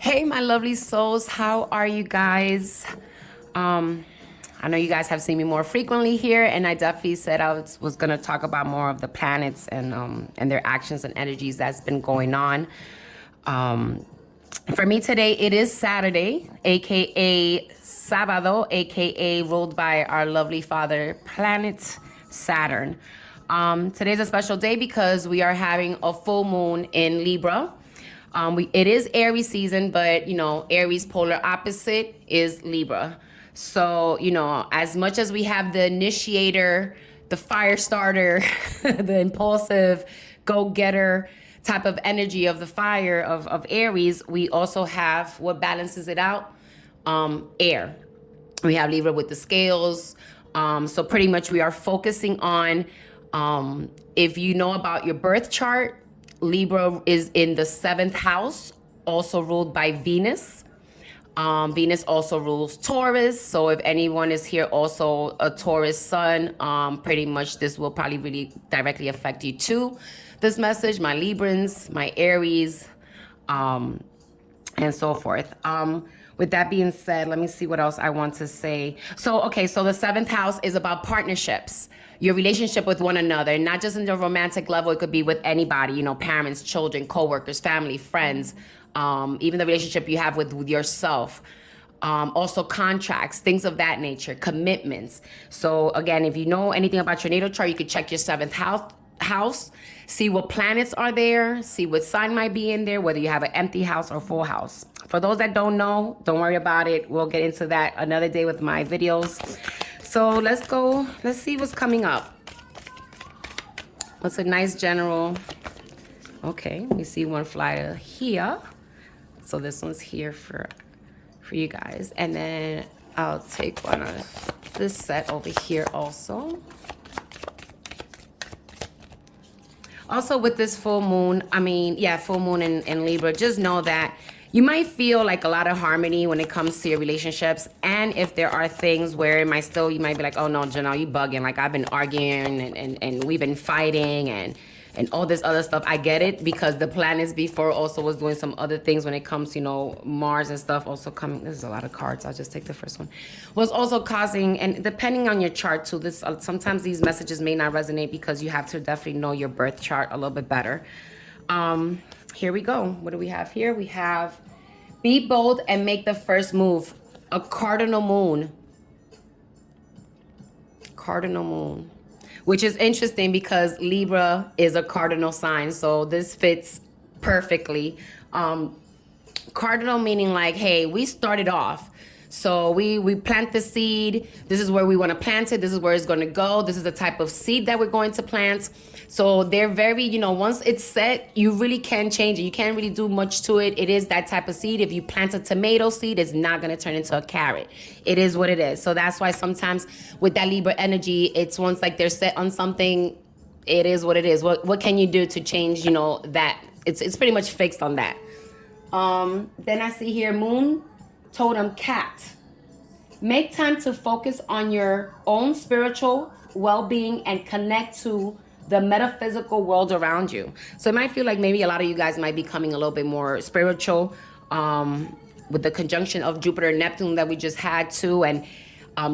Hey, my lovely souls, how are you guys? Um, I know you guys have seen me more frequently here, and I definitely said I was gonna talk about more of the planets and their actions and energies that's been going on. Um, for me today, it is Saturday, aka Sábado, aka ruled by our lovely father, planet Saturn. Today's a special day because we are having a full moon in Libra. It is Aries season, but Aries polar opposite is Libra. So, as much as we have the initiator, the fire starter, the impulsive go-getter type of energy of the fire of Aries, we also have what balances it out, air. We have Libra with the scales. So pretty much we are focusing on, if you know about your birth chart, Libra is in the seventh house, also ruled by Venus. Venus also rules Taurus. So if anyone is here also a Taurus sun, pretty much this will probably really directly affect you too. This message, my Librans, my Aries, and so forth. With that being said, let me see what else I want to say. So the seventh house is about partnerships, your relationship with one another, not just in the romantic level. It could be with anybody, parents, children, coworkers, family, friends, even the relationship you have with yourself. Also contracts, things of that nature, commitments. So again, if you know anything about your natal chart, you could check your seventh house, see what planets are there, see what sign might be in there, whether you have an empty house or full house. For those that don't know, don't worry about it. We'll get into that another day with my videos. So let's see what's coming up. What's a nice general? Okay, we see one flyer here. So this one's here for you guys. And then I'll take one of this set over here also. Also with this full moon, full moon in Libra, just know that you might feel like a lot of harmony when it comes to your relationships. And if there are things where you might be like, oh no, Janelle, you bugging. Like I've been arguing and we've been fighting and all this other stuff. I get it because the planets before also was doing some other things when it comes to, Mars and stuff also coming. This is a lot of cards. I'll just take the first one. Was also causing, and depending on your chart too, sometimes these messages may not resonate because you have to definitely know your birth chart a little bit better. Here we go. What do we have here? We have be bold and make the first move. A cardinal moon. Cardinal moon. Which is interesting because Libra is a cardinal sign. So this fits perfectly. Cardinal meaning like, hey, we started off. So we plant the seed. This is where we want to plant it. This is where it's going to go. This is the type of seed that we're going to plant. So they're very, once it's set, you really can change it. You can't really do much to it. It is that type of seed. If you plant a tomato seed, it's not going to turn into a carrot. It is what it is. So that's why sometimes with that Libra energy, it's once like they're set on something, it is what it is. What can you do to change, that? It's pretty much fixed on that. Then I see here moon, totem, cat. Make time to focus on your own spiritual well-being and connect to the metaphysical world around you. So it might feel like maybe a lot of you guys might be becoming a little bit more spiritual, with the conjunction of Jupiter and Neptune that we just had too. And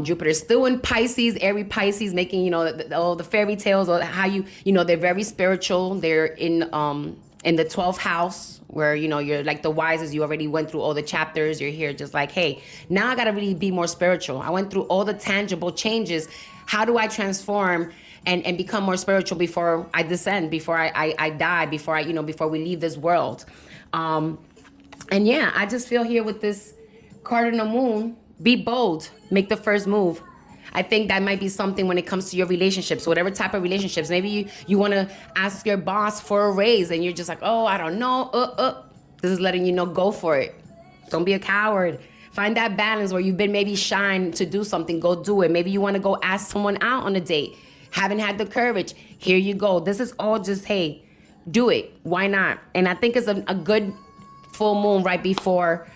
Jupiter is still in Pisces, Aries Pisces, making, all the fairy tales or how they're very spiritual. They're in the 12th house where, you're like the wisest. You already went through all the chapters. You're here just like, hey, now I got to really be more spiritual. I went through all the tangible changes. How do I transform and become more spiritual before I descend, before I die, before before we leave this world? And yeah, I just feel here with this cardinal moon, be bold, make the first move. I think that might be something when it comes to your relationships, whatever type of relationships. Maybe you want to ask your boss for a raise and you're just like, oh, I don't know. This is letting you know, go for it. Don't be a coward. Find that balance where you've been maybe shying to do something, go do it. Maybe you want to go ask someone out on a date. Haven't had the courage. Here you go. This is all just, hey, do it. Why not? And I think it's a good full moon right before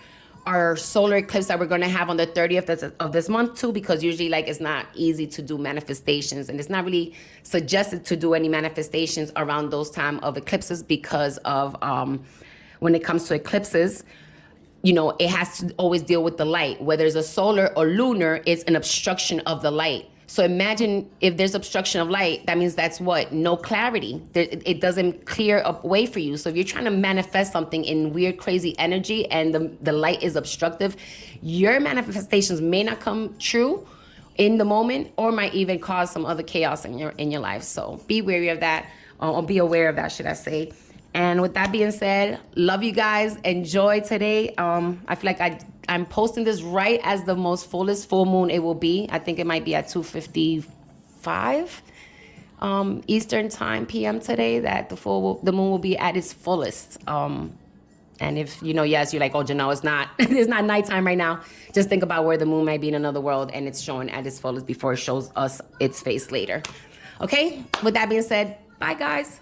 our solar eclipse that we're going to have on the 30th of this month too, because usually like it's not easy to do manifestations and it's not really suggested to do any manifestations around those time of eclipses because of when it comes to eclipses, you know, it has to always deal with the light. Whether it's a solar or lunar, it's an obstruction of the light. So imagine if there's obstruction of light, that means that's what? No clarity. It doesn't clear up way for you. So if you're trying to manifest something in weird, crazy energy and the light is obstructive, your manifestations may not come true in the moment, or might even cause some other chaos in your life. So be wary of that, or be aware of that, should I say. And with that being said, love you guys. Enjoy today. I feel like I'm posting this right as the most fullest full moon it will be. I think it might be at 2:55 Eastern time PM today that the moon will be at its fullest. And if you know, yes, you're like, oh, Janelle, it's not it's not nighttime right now. Just think about where the moon might be in another world, and it's showing at its fullest before it shows us its face later. Okay. With that being said, bye guys.